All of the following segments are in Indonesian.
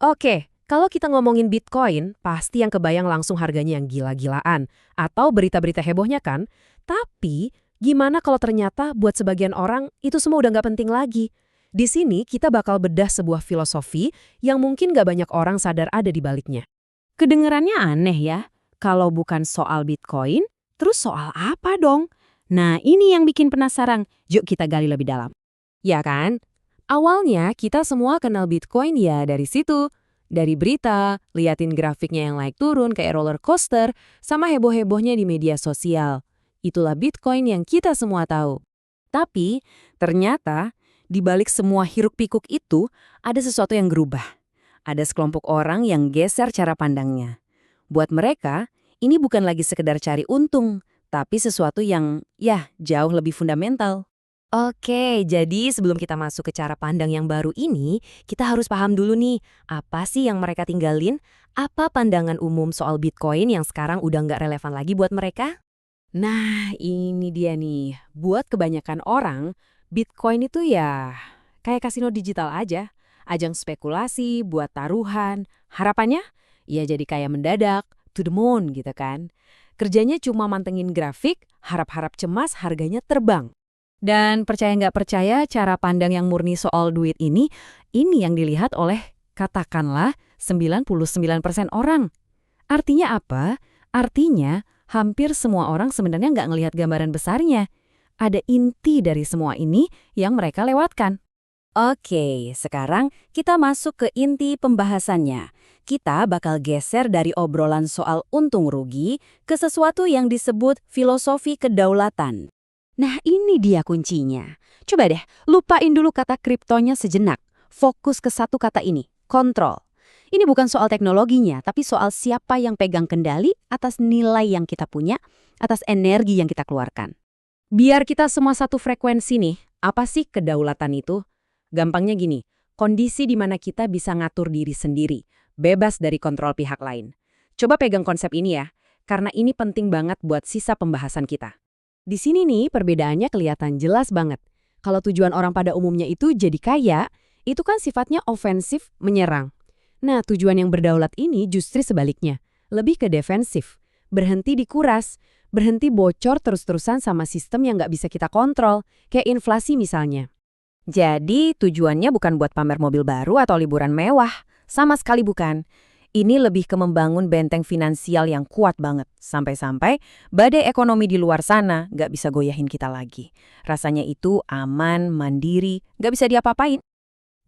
Oke, kalau kita ngomongin Bitcoin, pasti yang kebayang langsung harganya yang gila-gilaan. Atau berita-berita hebohnya kan? Tapi, gimana kalau ternyata buat sebagian orang itu semua udah nggak penting lagi? Di sini kita bakal bedah sebuah filosofi yang mungkin nggak banyak orang sadar ada di baliknya. Kedengerannya aneh ya. Kalau bukan soal Bitcoin, terus soal apa dong? Nah, ini yang bikin penasaran. Yuk kita gali lebih dalam. Ya kan? Awalnya kita semua kenal Bitcoin ya dari situ. Dari berita, liatin grafiknya yang naik turun kayak roller coaster, sama heboh-hebohnya di media sosial. Itulah Bitcoin yang kita semua tahu. Tapi, ternyata di balik semua hiruk-pikuk itu ada sesuatu yang berubah. Ada sekelompok orang yang geser cara pandangnya. Buat mereka, ini bukan lagi sekedar cari untung, tapi sesuatu yang, ya, jauh lebih fundamental. Oke, jadi sebelum kita masuk ke cara pandang yang baru ini, kita harus paham dulu nih, apa sih yang mereka tinggalin? Apa pandangan umum soal Bitcoin yang sekarang udah nggak relevan lagi buat mereka? Nah, ini dia nih. Buat kebanyakan orang, Bitcoin itu ya kayak kasino digital aja. Ajang spekulasi, buat taruhan. Harapannya, ya jadi kayak mendadak, to the moon gitu kan. Kerjanya cuma mantengin grafik, harap-harap cemas harganya terbang. Dan percaya nggak percaya, cara pandang yang murni soal duit ini yang dilihat oleh katakanlah 99% orang. Artinya apa? Artinya hampir semua orang sebenarnya nggak ngelihat gambaran besarnya. Ada inti dari semua ini yang mereka lewatkan. Oke, sekarang kita masuk ke inti pembahasannya. Kita bakal geser dari obrolan soal untung rugi ke sesuatu yang disebut filosofi kedaulatan. Nah, ini dia kuncinya. Coba deh, lupain dulu kata kriptonya sejenak. Fokus ke satu kata ini, kontrol. Ini bukan soal teknologinya, tapi soal siapa yang pegang kendali atas nilai yang kita punya, atas energi yang kita keluarkan. Biar kita semua satu frekuensi nih, apa sih kedaulatan itu? Gampangnya gini, kondisi di mana kita bisa ngatur diri sendiri, bebas dari kontrol pihak lain. Coba pegang konsep ini ya, karena ini penting banget buat sisa pembahasan kita. Di sini nih perbedaannya kelihatan jelas banget. Kalau tujuan orang pada umumnya itu jadi kaya, itu kan sifatnya ofensif, menyerang. Nah, tujuan yang berdaulat ini justru sebaliknya, lebih ke defensif. Berhenti dikuras, berhenti bocor terus-terusan sama sistem yang nggak bisa kita kontrol, kayak inflasi misalnya. Jadi, tujuannya bukan buat pamer mobil baru atau liburan mewah. Sama sekali bukan. Ini lebih ke membangun benteng finansial yang kuat banget. Sampai-sampai badai ekonomi di luar sana nggak bisa goyahin kita lagi. Rasanya itu aman, mandiri, nggak bisa diapa-apain.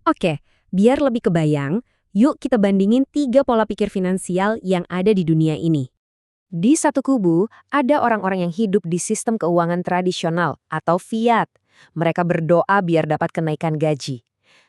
Oke, biar lebih kebayang, yuk kita bandingin 3 pola pikir finansial yang ada di dunia ini. Di satu kubu, ada orang-orang yang hidup di sistem keuangan tradisional atau fiat. Mereka berdoa biar dapat kenaikan gaji.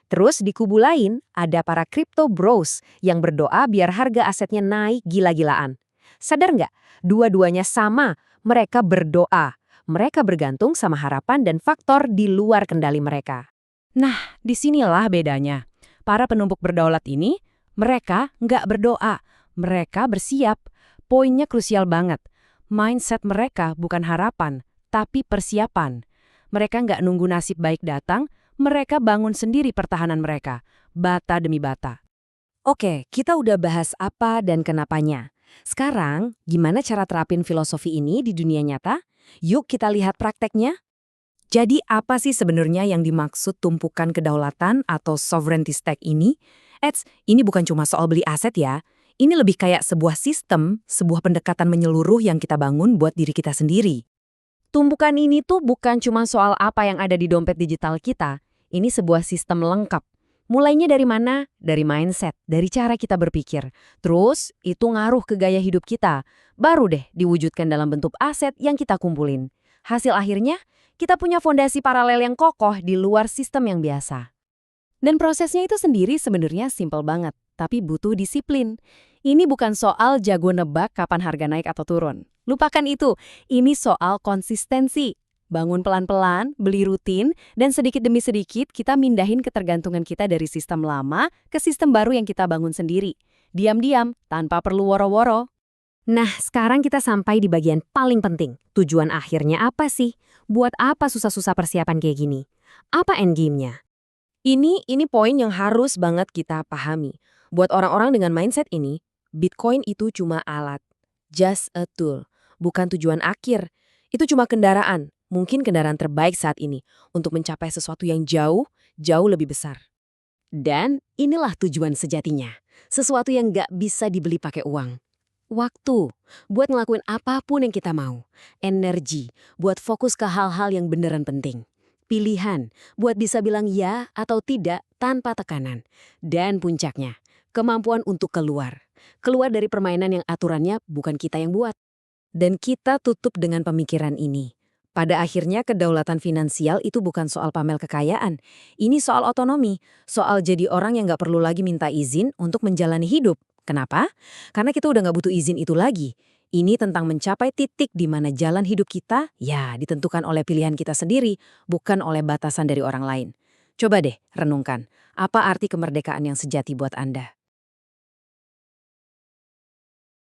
Terus di kubu lain, ada para crypto bros yang berdoa biar harga asetnya naik gila-gilaan. Sadar nggak? Dua-duanya sama, mereka berdoa. Mereka bergantung sama harapan dan faktor di luar kendali mereka. Nah, disinilah bedanya. Para penumpuk berdaulat ini, mereka nggak berdoa, mereka bersiap. Poinnya krusial banget. Mindset mereka bukan harapan, tapi persiapan. Mereka nggak nunggu nasib baik datang, mereka bangun sendiri pertahanan mereka, bata demi bata. Oke, kita udah bahas apa dan kenapanya. Sekarang, gimana cara terapin filosofi ini di dunia nyata? Yuk kita lihat prakteknya. Jadi apa sih sebenarnya yang dimaksud tumpukan kedaulatan atau sovereignty stake ini? Ini bukan cuma soal beli aset ya. Ini lebih kayak sebuah sistem, sebuah pendekatan menyeluruh yang kita bangun buat diri kita sendiri. Tumpukan ini tuh bukan cuma soal apa yang ada di dompet digital kita. Ini sebuah sistem lengkap. Mulainya dari mana? Dari mindset, dari cara kita berpikir. Terus, itu ngaruh ke gaya hidup kita. Baru deh diwujudkan dalam bentuk aset yang kita kumpulin. Hasil akhirnya, kita punya fondasi paralel yang kokoh di luar sistem yang biasa. Dan prosesnya itu sendiri sebenarnya simpel banget, tapi butuh disiplin. Ini bukan soal jago nebak kapan harga naik atau turun. Lupakan itu, ini soal konsistensi. Bangun pelan-pelan, beli rutin, dan sedikit demi sedikit kita mindahin ketergantungan kita dari sistem lama ke sistem baru yang kita bangun sendiri. Diam-diam, tanpa perlu woro-woro. Nah, sekarang kita sampai di bagian paling penting. Tujuan akhirnya apa sih? Buat apa susah-susah persiapan kayak gini? Apa endgame-nya? Ini poin yang harus banget kita pahami. Buat orang-orang dengan mindset ini, Bitcoin itu cuma alat. Just a tool. Bukan tujuan akhir. Itu cuma kendaraan. Mungkin kendaraan terbaik saat ini untuk mencapai sesuatu yang jauh, jauh lebih besar. Dan inilah tujuan sejatinya. Sesuatu yang nggak bisa dibeli pakai uang. Waktu, buat ngelakuin apapun yang kita mau. Energi, buat fokus ke hal-hal yang beneran penting. Pilihan, buat bisa bilang ya atau tidak tanpa tekanan. Dan puncaknya, kemampuan untuk keluar. Keluar dari permainan yang aturannya bukan kita yang buat. Dan kita tutup dengan pemikiran ini. Pada akhirnya kedaulatan finansial itu bukan soal pamer kekayaan. Ini soal otonomi, soal jadi orang yang nggak perlu lagi minta izin untuk menjalani hidup. Kenapa? Karena kita udah nggak butuh izin itu lagi. Ini tentang mencapai titik di mana jalan hidup kita, ya ditentukan oleh pilihan kita sendiri, bukan oleh batasan dari orang lain. Coba deh renungkan, apa arti kemerdekaan yang sejati buat Anda?